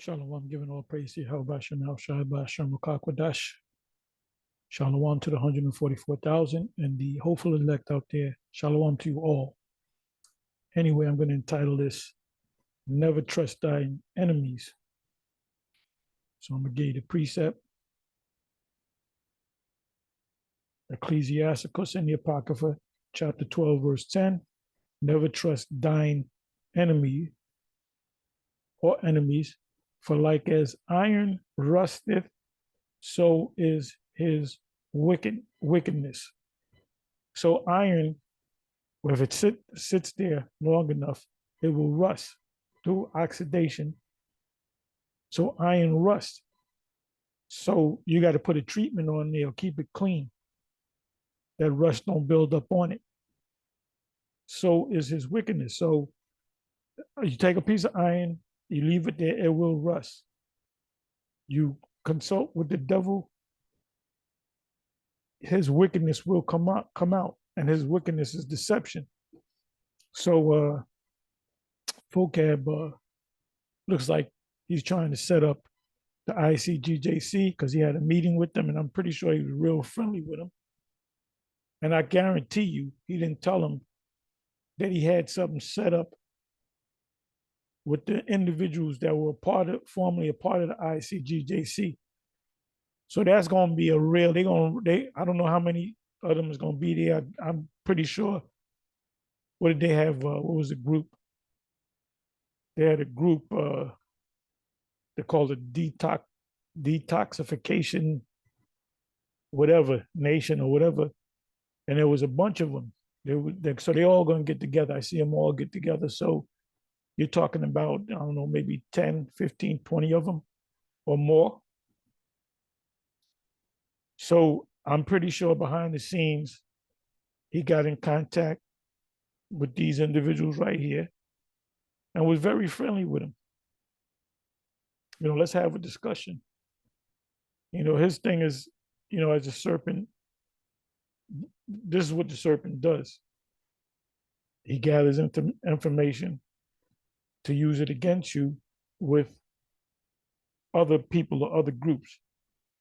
Shalom, giving all praise to Yahweh Shem El Shaddai Shem Rakakwadash. Shalom to the 144,000 and the hopeful elect out there. Shalom to you all. Anyway, I'm going to entitle this, Never Trust Thine Enemies. So I'm going to give you the precept. Ecclesiasticus in the Apocrypha, chapter 12, verse 10. Never trust thine enemy or enemies, for like as iron rusteth, so is his wickedness. So iron, if it sits there long enough, it will rust through oxidation. So iron rust. So you got to put a treatment on there, keep it clean. That rust don't build up on it. So is his wickedness. So you take a piece of iron, you leave it there, it will rust. You consult with the devil, his wickedness will come out, and his wickedness is deception. So Vocab looks like he's trying to set up the ICGJC because he had a meeting with them, and I'm pretty sure he was real friendly with them. And I guarantee you, he didn't tell them that he had something set up with the individuals that were formerly a part of the ICGJC. So that's going to be a real, I don't know how many of them is going to be there. I'm pretty sure. What did they have? What was the group? They had a group, they called it detoxification, whatever, nation or whatever. And there was a bunch of them. So they all going to get together. I see them all get together. So you're talking about, I don't know, maybe 10, 15, 20 of them or more. So I'm pretty sure behind the scenes, he got in contact with these individuals right here and was very friendly with them. Let's have a discussion. His thing is, as a serpent, this is what the serpent does. He gathers information to use it against you with other people or other groups.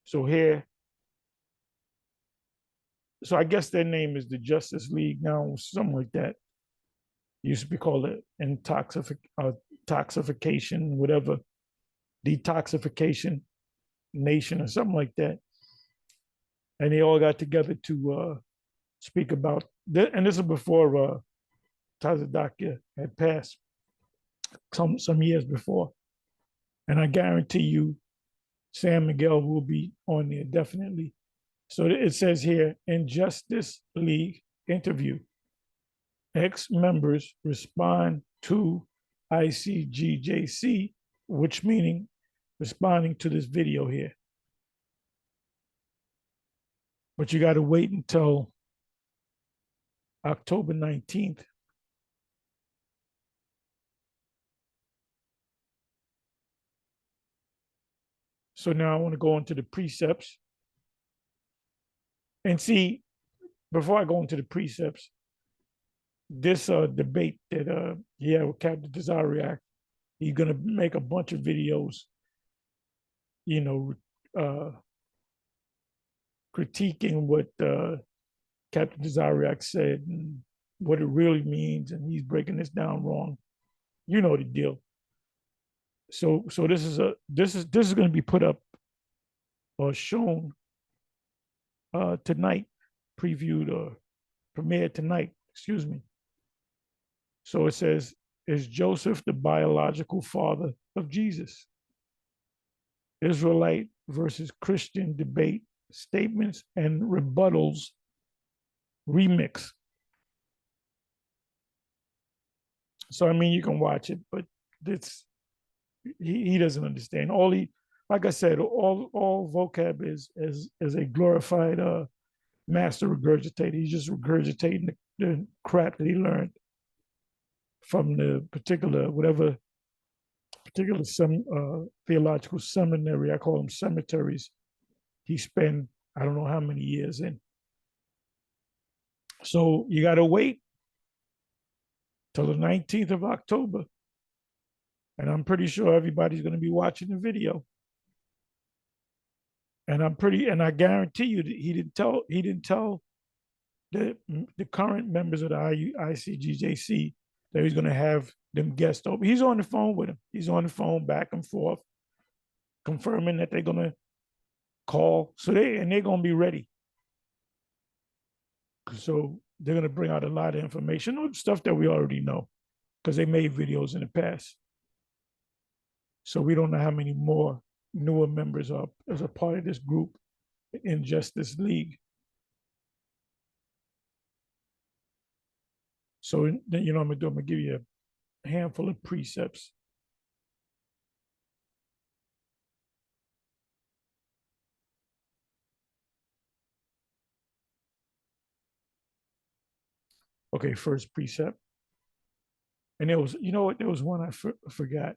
So I guess their name is the Justice League now, something like that. It used to be called toxification, whatever, detoxification nation or something like that. And they all got together to speak about, and this is before Tazadakia had passed, some years before. And I guarantee you, Sam Miguel will be on there, definitely. So it says here, in Justice League interview, ex-members respond to ICGJC, which meaning responding to this video here. But you got to wait until October 19th. So now I want to go into the precepts. And see, before I go into the precepts, this debate that he had with Captain Desariac, he's going to make a bunch of videos, critiquing what Captain Desariac said and what it really means, and he's breaking this down wrong. You know the deal. So this is going to be put up or shown tonight, previewed or premiered tonight, excuse me. So it says, is Joseph the biological father of Jesus? Israelite versus Christian debate, statements and rebuttals, remix. So, you can watch it, but he doesn't understand. Like I said, all Vocab is a glorified master regurgitator. He's just regurgitating the crap that he learned from the particular theological seminary. I call them cemeteries. He spent I don't know how many years in. So you got to wait till the 19th of October. And I'm pretty sure everybody's going to be watching the video. And I guarantee you that he didn't tell the current members of the ICGJC that he's going to have them guest over. He's on the phone with him. He's on the phone back and forth, confirming that they're going to call. They're going to be ready. So they're going to bring out a lot of information, stuff that we already know, because they made videos in the past. So we don't know how many more newer members are as a part of this group in Justice League. So then, you know what I'm gonna do? I'm gonna give you a handful of precepts. Okay, first precept. And there was, you know what? There was one I forgot.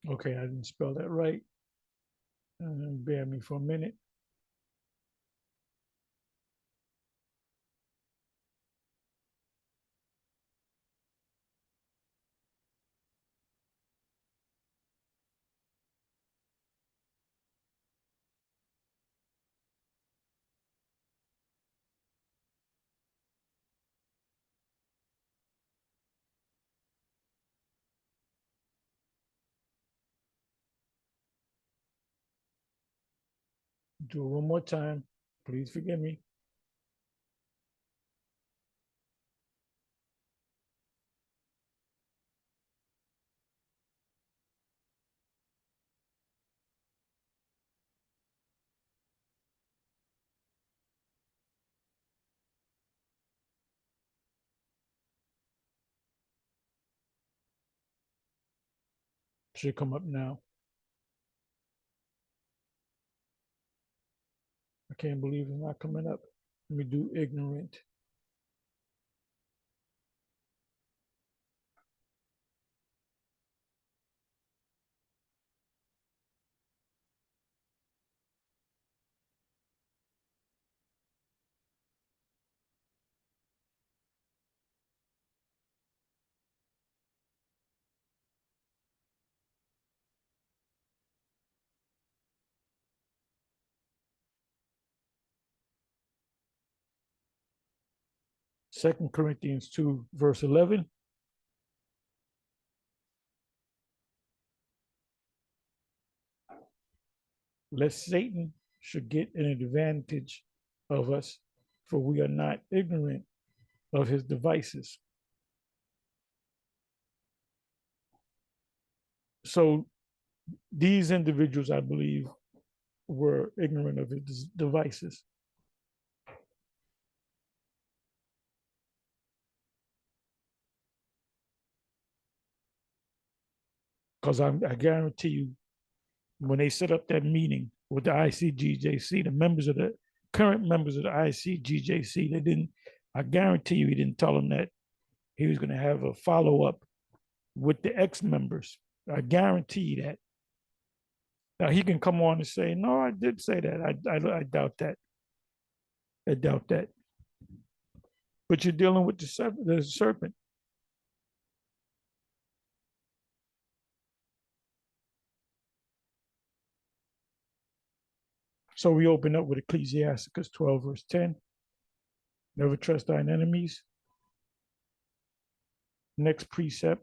Okay, I didn't spell that right. Bear me for a minute. Do it one more time. Please forgive me. Should come up now. I can't believe it's not coming up. Let me do ignorant. Second Corinthians 2, verse 11. Lest Satan should get an advantage of us, for we are not ignorant of his devices. So these individuals, I believe, were ignorant of his devices. Because I guarantee you, when they set up that meeting with the ICGJC, the members of the current members of the ICGJC, they didn't, I guarantee you, he didn't tell them that he was going to have a follow up with the ex members. I guarantee you that. Now he can come on and say, "No, I did say that." I doubt that. I doubt that. But you're dealing with the serpent. So we open up with Ecclesiasticus 12, verse 10. Never trust thine enemies. Next precept.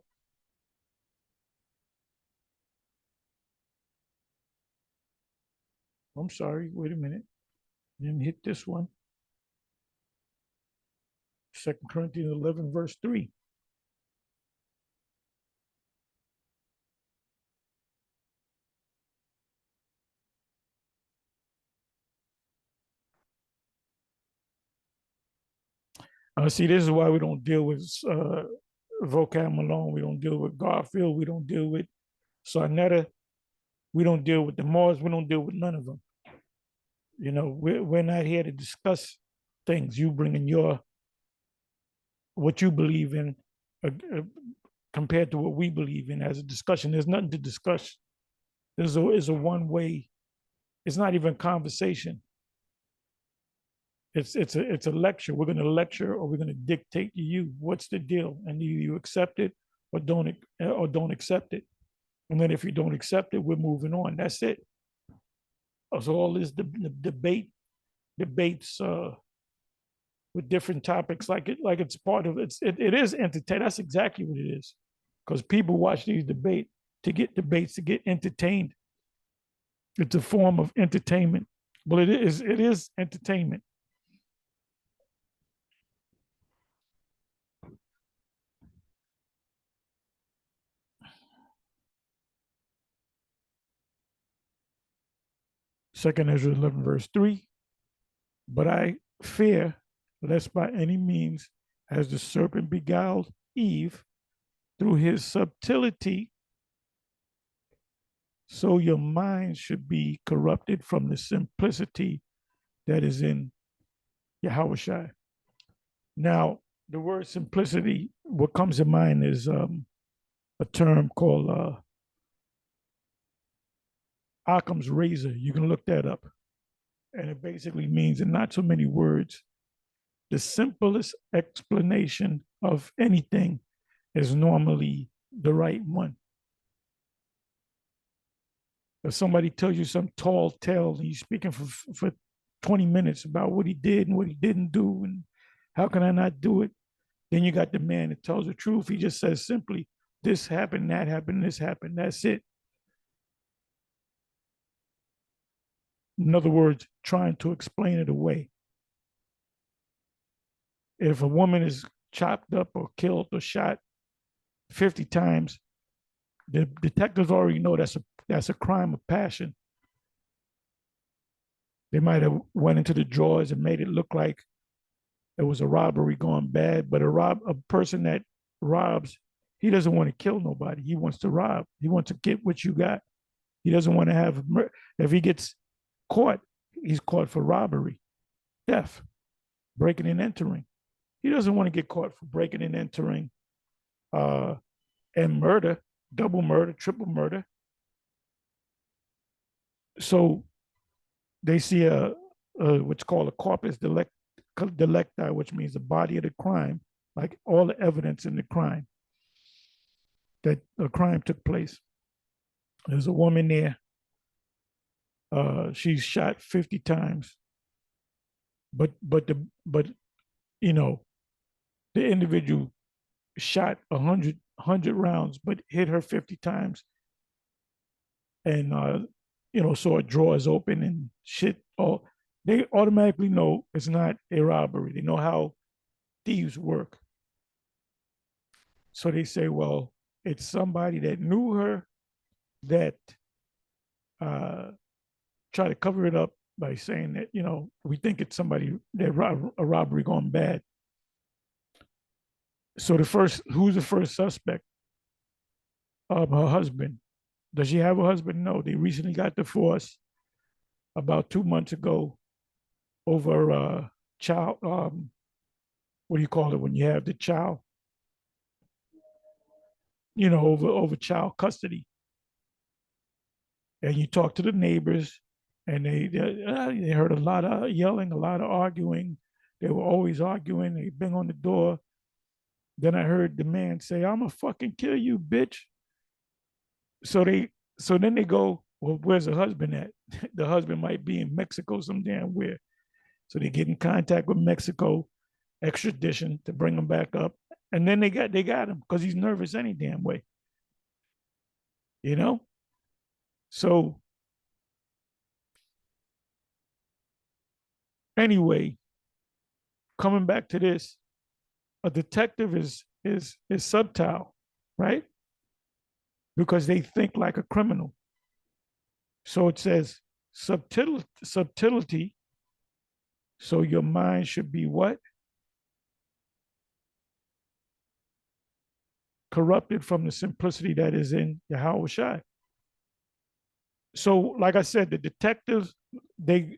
I'm sorry, wait a minute. And hit this one. 2 Corinthians 11, verse 3. See, this is why we don't deal with Vocab Malone. We don't deal with Garfield. We don't deal with Sarnetta. We don't deal with the Mars. We don't deal with none of them. You know, we're not here to discuss things. You bring in what you believe in compared to what we believe in as a discussion. There's nothing to discuss. There's a one way. It's not even conversation. It's a lecture. We're going to lecture, or we're going to dictate to you what's the deal, and either you accept it or don't accept it. And then if you don't accept it, we're moving on. That's it. So all this debates with different topics, like it's part of it is entertainment. That's exactly what it is, because people watch these debates to get entertained. It's a form of entertainment. Well, it is entertainment. Second Ezra 11, verse 3. But I fear lest by any means, as the serpent beguiled Eve through his subtlety, so your mind should be corrupted from the simplicity that is in Yahushua. Now, the word simplicity, what comes to mind is a term called Occam's razor. You can look that up. And it basically means, in not so many words, the simplest explanation of anything is normally the right one. If somebody tells you some tall tale and you're speaking for 20 minutes about what he did and what he didn't do and how can I not do it, then you got the man that tells the truth. He just says simply, this happened, that happened, this happened. That's it. In other words, trying to explain it away. If a woman is chopped up or killed or shot 50 times, the detectives already know that's a crime of passion. They might have went into the drawers and made it look like it was a robbery gone bad, but a person that robs, he doesn't want to kill nobody. He wants to rob. He wants to get what you got. He doesn't want to have, if he gets caught, he's caught for robbery, theft, breaking and entering. He doesn't want to get caught for breaking and entering and murder, double murder, triple murder. So they see what's called a corpus delicti, which means the body of the crime, like all the evidence in the crime, that a crime took place. There's a woman there. She's shot 50 times, but you know, the individual shot 100 rounds, but hit her 50 times, and you know, so a drawer is open and shit. Oh, they automatically know it's not a robbery. They know how thieves work. So they say, well, it's somebody that knew her that try to cover it up by saying that, you know, we think it's somebody that a robbery gone bad. So who's the first suspect? Her husband. Does she have a husband? No. They recently got divorced about 2 months ago over child. What do you call it when you have the child? You know, over child custody. And you talk to the neighbors, and they heard a lot of yelling, a lot of arguing. They were always arguing. They bang on the door. Then I heard the man say, "I'm gonna fucking kill you, bitch." So then they go, well, where's the husband at? The husband might be in Mexico some damn where. So they get in contact with Mexico, extradition to bring him back up. And then they got him because he's nervous any damn way. You know? So Anyway, coming back to this, a detective is subtle, right? Because they think like a criminal. So it says subtlety. So your mind should be what? Corrupted from the simplicity that is in Yahweh Shai. So, like I said, the detectives they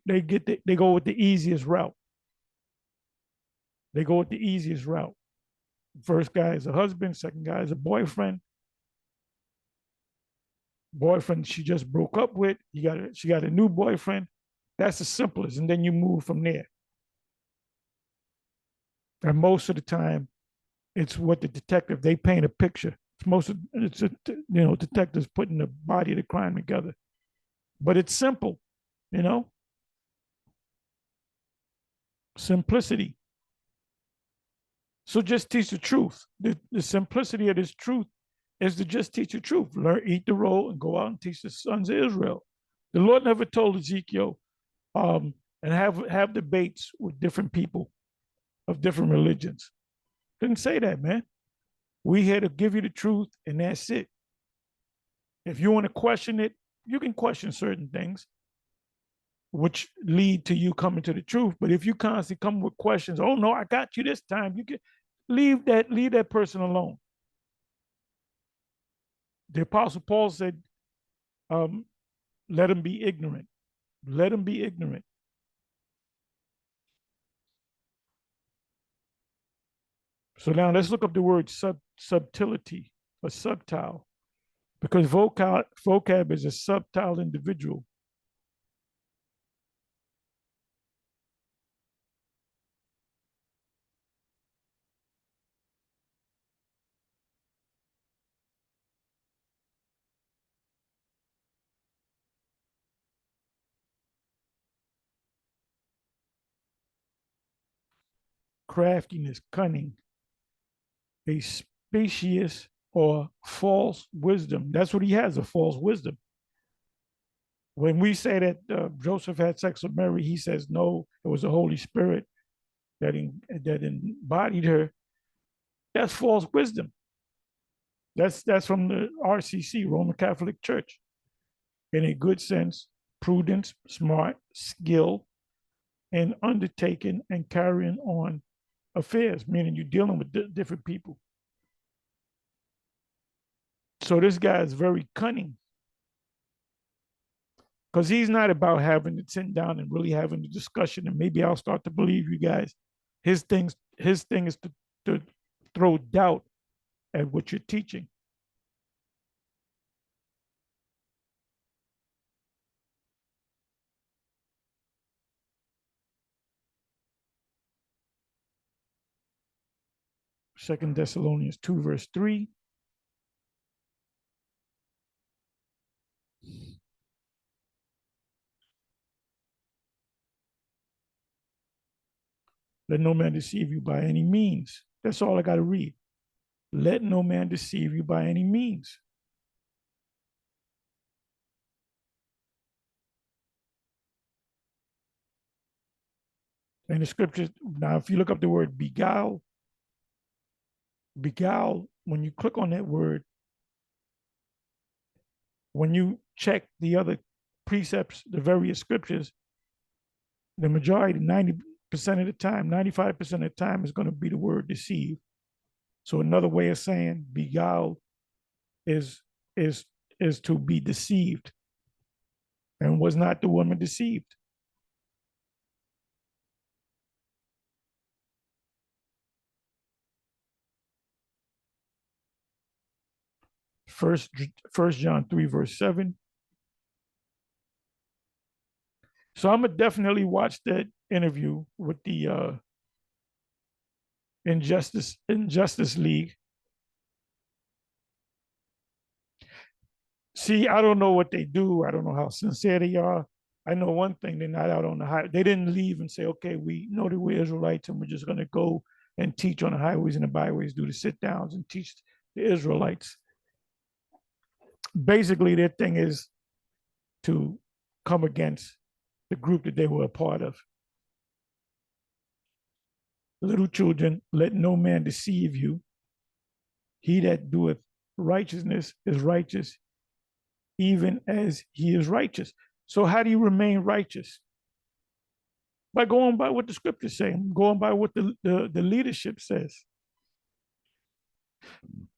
go with the easiest route. They go with the easiest route. First guy is a husband, second guy is a boyfriend. Boyfriend she just broke up with. She got a new boyfriend. That's the simplest, and then you move from there. And most of the time, it's what the detective they paint a picture. Detectives putting the body of the crime together, but it's simple, you know, simplicity. So just teach the truth. The simplicity of this truth is to just teach the truth. Learn, eat the roll, and go out and teach the sons of Israel. The Lord never told Ezekiel, and have debates with different people of different religions. Didn't say that, man. We here to give you the truth, and that's it. If you want to question it, you can question certain things, which lead to you coming to the truth. But if you constantly come with questions, oh no, I got you this time, you can leave that person alone. The Apostle Paul said, um, let him be ignorant. Let him be ignorant. So now let's look up the word subtlety or subtile, because vocab is a subtile individual. Craftiness, cunning, a specious or false wisdom. That's what he has, a false wisdom. When we say that Joseph had sex with Mary, he says no, it was the Holy Spirit that embodied her. That's false wisdom. That's from the RCC, Roman Catholic Church. In a good sense, prudence, smart, skill, and undertaking and carrying on affairs, meaning you're dealing with different people. So this guy is very cunning, because he's not about having to sit down and really having a discussion. And maybe I'll start to believe you guys. His thing is to throw doubt at what you're teaching. Second Thessalonians 2, verse 3. Let no man deceive you by any means. That's all I got to read. Let no man deceive you by any means. And the scriptures, now, if you look up the word beguile, when you click on that word, when you check the other precepts, the various scriptures, the majority, 90% of the time, 95% of the time, is going to be the word deceive. So another way of saying beguile is is is to be deceived. And was not the woman deceived? First, First John 3, verse 7. So I'm gonna definitely watch that interview with the Injustice League. See, I don't know what they do. I don't know how sincere they are. I know one thing: they're not out on the highway. They didn't leave and say, "Okay, we know that we're Israelites, and we're just going to go and teach on the highways and the byways, do the sit downs, and teach the Israelites." Basically, their thing is to come against the group that they were a part of. Little children, let no man deceive you. He that doeth righteousness is righteous, even as he is righteous. So, how do you remain righteous? By going by what the scriptures say, going by what the leadership says,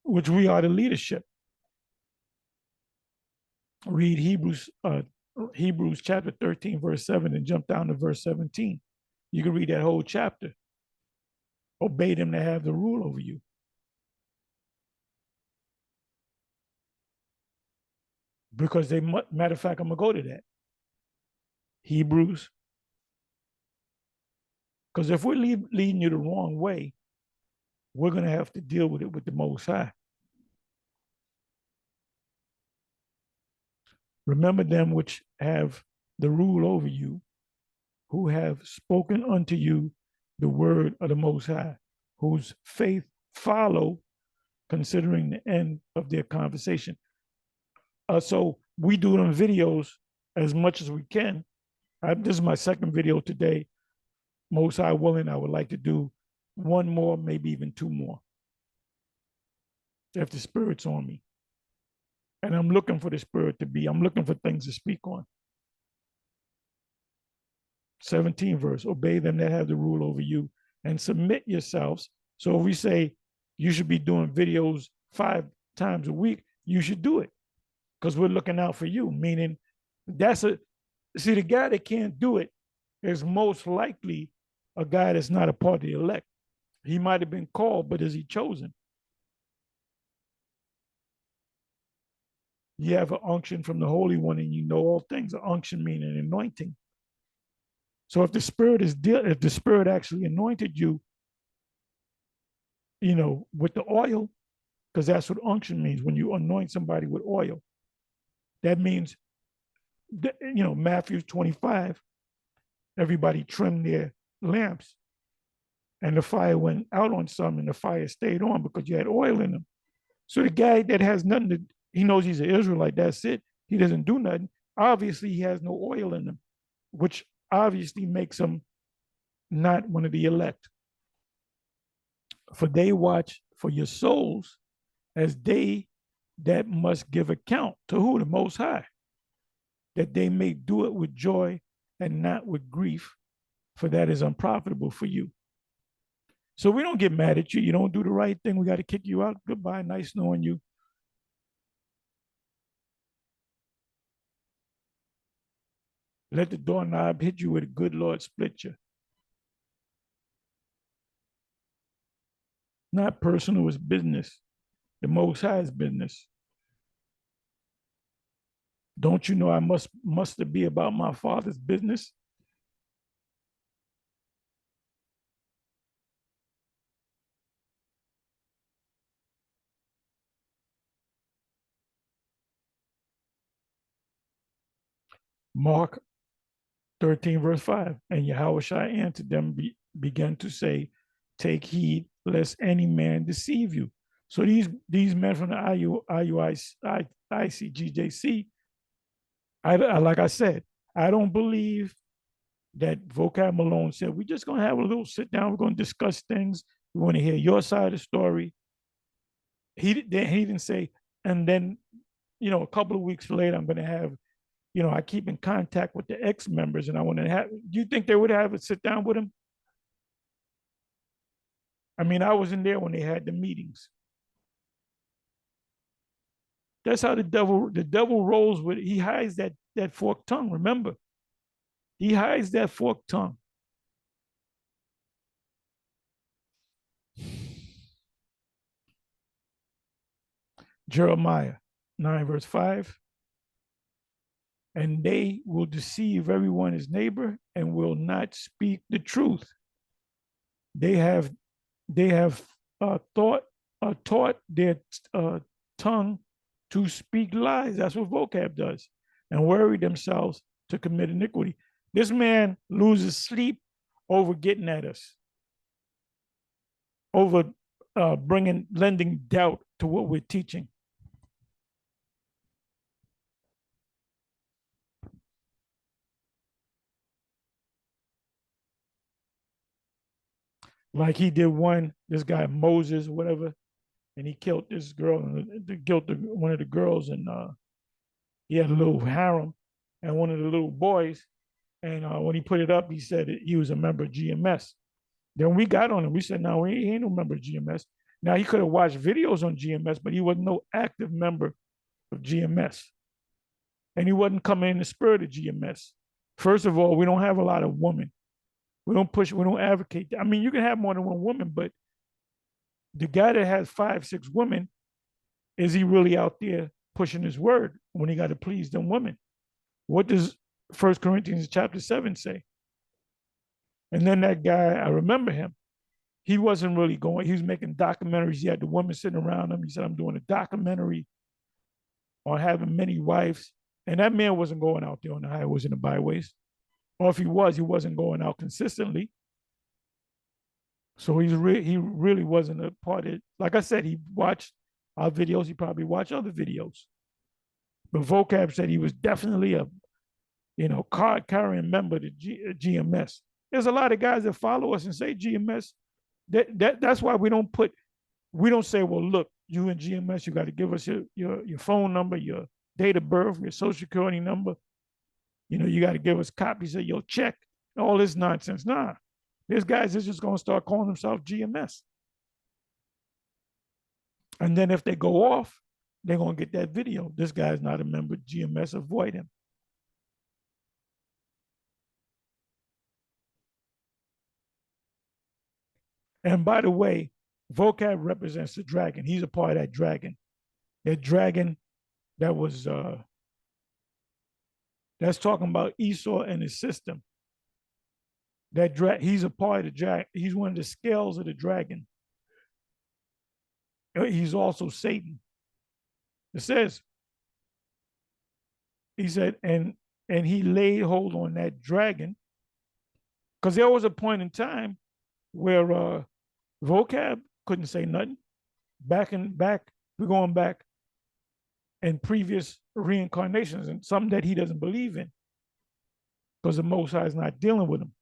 which we are the leadership. Read Hebrews chapter 13, verse 7, and jump down to verse 17. You can read that whole chapter. Obey them that have the rule over you. Because matter of fact, I'm gonna go to that. Hebrews. Because if we're leading you the wrong way, we're gonna have to deal with it with the Most High. Remember them which have the rule over you, who have spoken unto you the word of the Most High, whose faith follow, considering the end of their conversation. So we do them videos as much as we can. This is my second video today. Most High willing, I would like to do one more, maybe even two more, if the Spirit's on me. And I'm looking for the Spirit to be, I'm looking for things to speak on. 17 verse, obey them that have the rule over you and submit yourselves. So if we say you should be doing videos 5 times a week, you should do it because we're looking out for you. Meaning see, the guy that can't do it is most likely a guy that's not a part of the elect. He might have been called, but is he chosen? You have an unction from the Holy One and you know all things. An unction meaning anointing. So if the Spirit actually anointed you, with the oil, because that's what unction means. When you anoint somebody with oil, that means, Matthew 25, everybody trimmed their lamps and the fire went out on some and the fire stayed on because you had oil in them. So the guy that has nothing he knows he's an Israelite, that's it. He doesn't do nothing. Obviously, he has no oil in him, which obviously makes him not one of the elect. For they watch for your souls as they that must give account to who? The Most High, that they may do it with joy and not with grief, for that is unprofitable for you. So we don't get mad at you. You don't do the right thing. We got to kick you out. Goodbye. Nice knowing you. Let the doorknob hit you with a good Lord split you. Not personal, it's business. The Most High's business. Don't you know I must be about my Father's business? Mark 13, verse 5. And Yahushua answered them, began to say, take heed lest any man deceive you. So these men from the ICGJC, like I said, I don't believe that Vocab Malone said, we're just going to have a little sit down. We're going to discuss things. We want to hear your side of the story. He didn't say, and then, a couple of weeks later, I'm going to have, I keep in contact with the ex-members and I want to have, do you think they would have a sit down with him? I mean, I wasn't there when they had the meetings. That's how the devil rolls with it. He hides that forked tongue, remember? He hides that forked tongue. Jeremiah 9, verse 5. And they will deceive everyone his neighbor and will not speak the truth. They have taught their tongue to speak lies. That's what Vocab does, and worry themselves to commit iniquity. This man loses sleep over getting at us, over lending doubt to what we're teaching. Like he did one, this guy Moses, whatever, and he killed this girl and killed one of the girls, and he had a little harem, and one of the little boys. And when he put it up, he said he was a member of GMS. Then we got on him. We said, no, he ain't no member of GMS. Now he could have watched videos on GMS, but he wasn't no active member of GMS. And he wasn't coming in the spirit of GMS. First of all, we don't have a lot of women. We don't push, we don't advocate. I mean, you can have more than one woman, but the guy that has 5, 6 women, is he really out there pushing his word when he got to please them women? What does 1 Corinthians chapter 7 say? And then that guy, I remember him. He wasn't really going, he was making documentaries. He had the women sitting around him. He said, I'm doing a documentary on having many wives. And that man wasn't going out there on the highways and the byways. Or if he wasn't going out consistently. So he really wasn't a part of it. Like I said, he watched our videos. He probably watched other videos. But Vocab said he was definitely a, card carrying member of the GMS. There's a lot of guys that follow us and say GMS. That's why we don't say, well, look, you in GMS, you got to give us your phone number, your date of birth, your social security number. You got to give us copies of your check, all this nonsense. Nah, there's guys that's just going to start calling themselves GMS. And then if they go off, they're going to get that video. This guy's not a member of GMS, avoid him. And by the way, Vocab represents the dragon. He's a part of that dragon. That dragon that was, that's talking about Esau and his system. He's a part of the dragon. He's one of the scales of the dragon. He's also Satan. It says, he said, and he laid hold on that dragon, because there was a point in time where Vocab couldn't say nothing. We're going back in previous reincarnations, and something that he doesn't believe in, because the Most High is not dealing with him.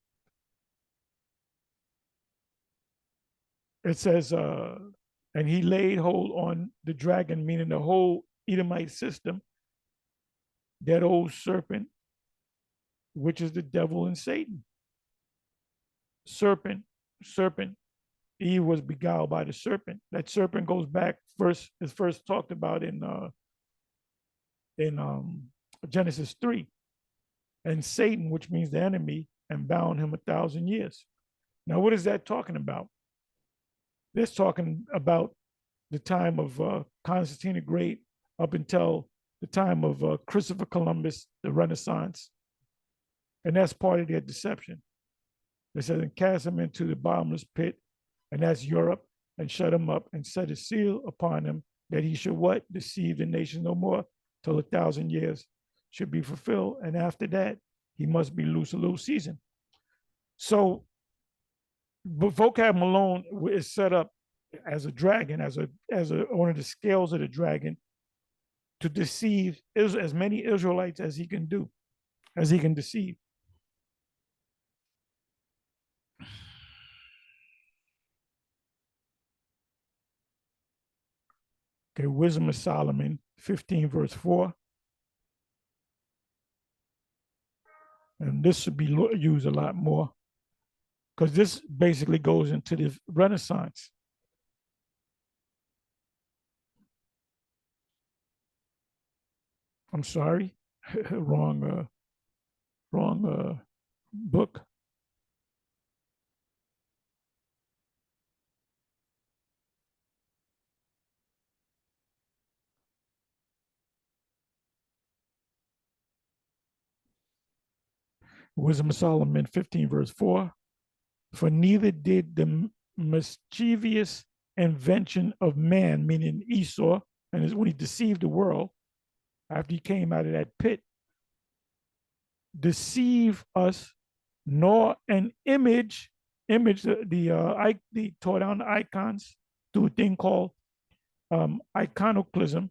It says, and he laid hold on the dragon, meaning the whole Edomite system, that old serpent, which is the devil and Satan. Serpent. Eve was beguiled by the serpent. That serpent goes back is first talked about in Genesis 3. And Satan, which means the enemy, and bound him 1,000 years. Now, what is that talking about? That's talking about the time of Constantine the Great up until the time of Christopher Columbus, the Renaissance. And that's part of their deception. They said, and cast him into the bottomless pit, and that's Europe, and shut him up and set a seal upon him that he should what? Deceive the nation no more till 1,000 years should be fulfilled. And after that, he must be loose a little season. So, but Vocab Malone is set up as a dragon, as one of the scales of the dragon, to deceive as many Israelites as he can do, as he can deceive. Okay, Wisdom of Solomon, 15 verse 4. And this should be used a lot more, because this basically goes into the Renaissance. I'm sorry, wrong book. Wisdom of Solomon 15 verse 4. For neither did the mischievous invention of man, meaning Esau, and when he deceived the world after he came out of that pit, deceive us, nor an image, they tore down the icons through a thing called iconoclasm,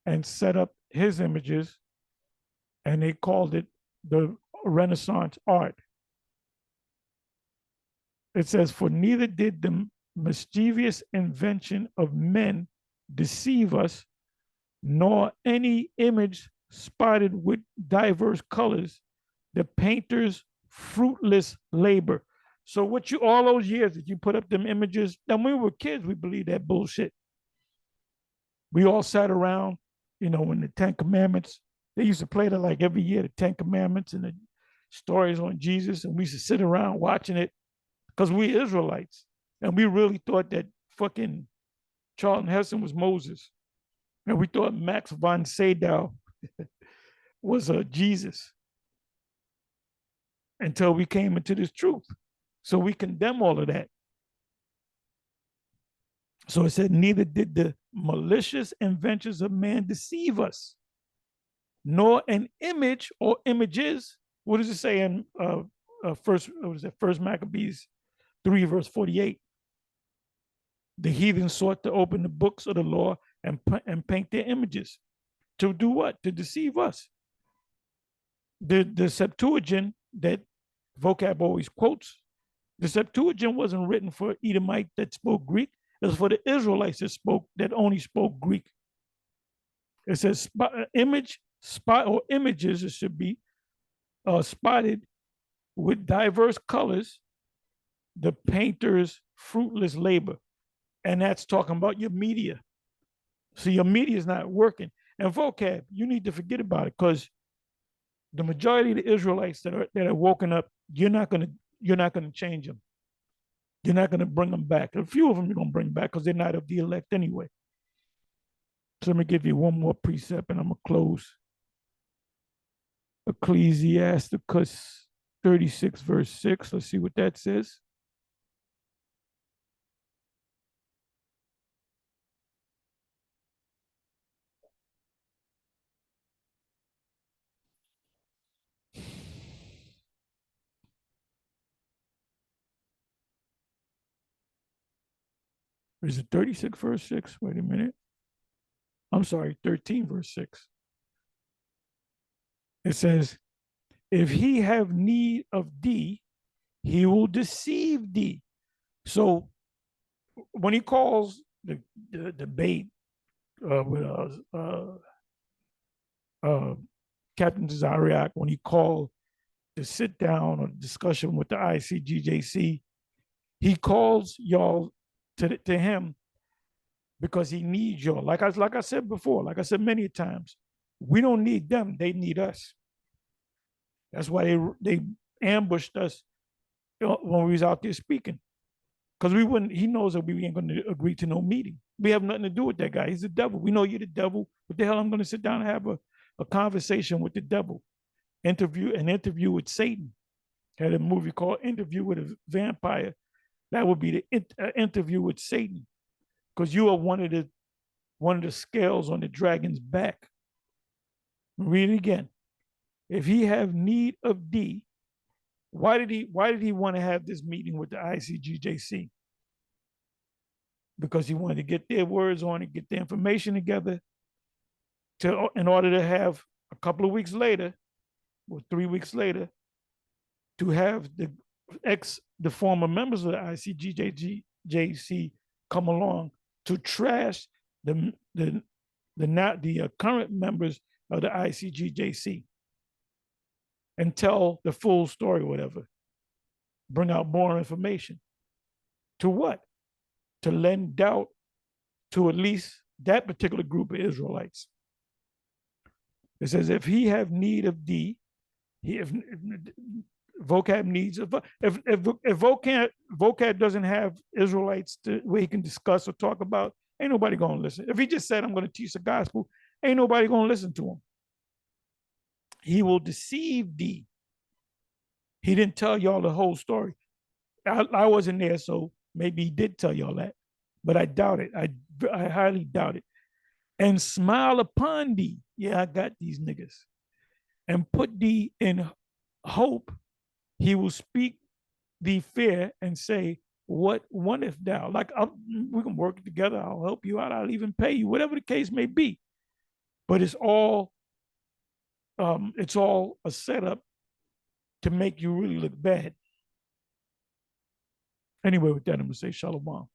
and set up his images, and they called it the Renaissance art. It says, for neither did the mischievous invention of men deceive us, nor any image spotted with diverse colors, the painter's fruitless labor. So what you all those years that you put up them images, then when we were kids, we believed that bullshit. We all sat around, when the Ten Commandments, they used to play that like every year, the Ten Commandments and the stories on Jesus, and we used to sit around watching it because we Israelites. And we really thought that fucking Charlton Heston was Moses. And we thought Max von Sydow was Jesus until we came into this truth. So we condemn all of that. So it said, neither did the malicious inventions of man deceive us, nor an image or images. What does it say in First Maccabees 3, verse 48? The heathen sought to open the books of the law and paint their images. To do what? To deceive us. The Septuagint that Vocab always quotes, the Septuagint wasn't written for Edomite that spoke Greek. It was for the Israelites that only spoke Greek. It says images, it should be spotted with diverse colors, the painter's fruitless labor. And that's talking about your media. So your media is not working. And Vocab, you need to forget about it, because the majority of the Israelites that are woken up, you're not gonna change them. You're not gonna bring them back. A few of them you're gonna bring back because they're not of the elect anyway. So let me give you one more precept, and I'm gonna close. Ecclesiasticus 36, verse 6. Let's see what that says. Is it 36, verse 6? Wait a minute. I'm sorry, 13, verse 6. It says, if he have need of thee, he will deceive thee. So when he calls the debate with uh, Captain Zariak, when he called the sit down or discussion with the ICGJC, he calls y'all to him because he needs y'all. Like I said before, like I said many times, we don't need them; they need us. That's why they ambushed us when we was out there speaking, because we wouldn't. He knows that we ain't going to agree to no meeting. We have nothing to do with that guy. He's the devil. We know you're the devil. What the hell? I'm going to sit down and have a conversation with the devil. An interview with Satan. Had a movie called Interview with a Vampire. That would be the interview with Satan, because you are one of the scales on the dragon's back. Read it again. If he have need of thee, why did he want to have this meeting with the ICGJC? Because he wanted to get their words on it, get the information together, in order to have a couple of weeks later, or 3 weeks later, to have the former members of the ICGJC come along to trash the current members of the ICGJC and tell the full story, whatever. Bring out more information. To what? To lend doubt to at least that particular group of Israelites. It says, if he have need of thee, if Vocab needs, if Vocab doesn't have Israelites where he can discuss or talk about, ain't nobody going to listen. If he just said, I'm going to teach the gospel, ain't nobody going to listen to him. He will deceive thee. He didn't tell y'all the whole story. I wasn't there, so maybe he did tell y'all that, but I doubt it. I highly doubt it. And smile upon thee. Yeah, I got these niggas. And put thee in hope. He will speak thee fair and say, what wanteth thou? Like, we can work together. I'll help you out. I'll even pay you, whatever the case may be. But it's all a setup to make you really look bad. Anyway, with that, I'm going to say shalom.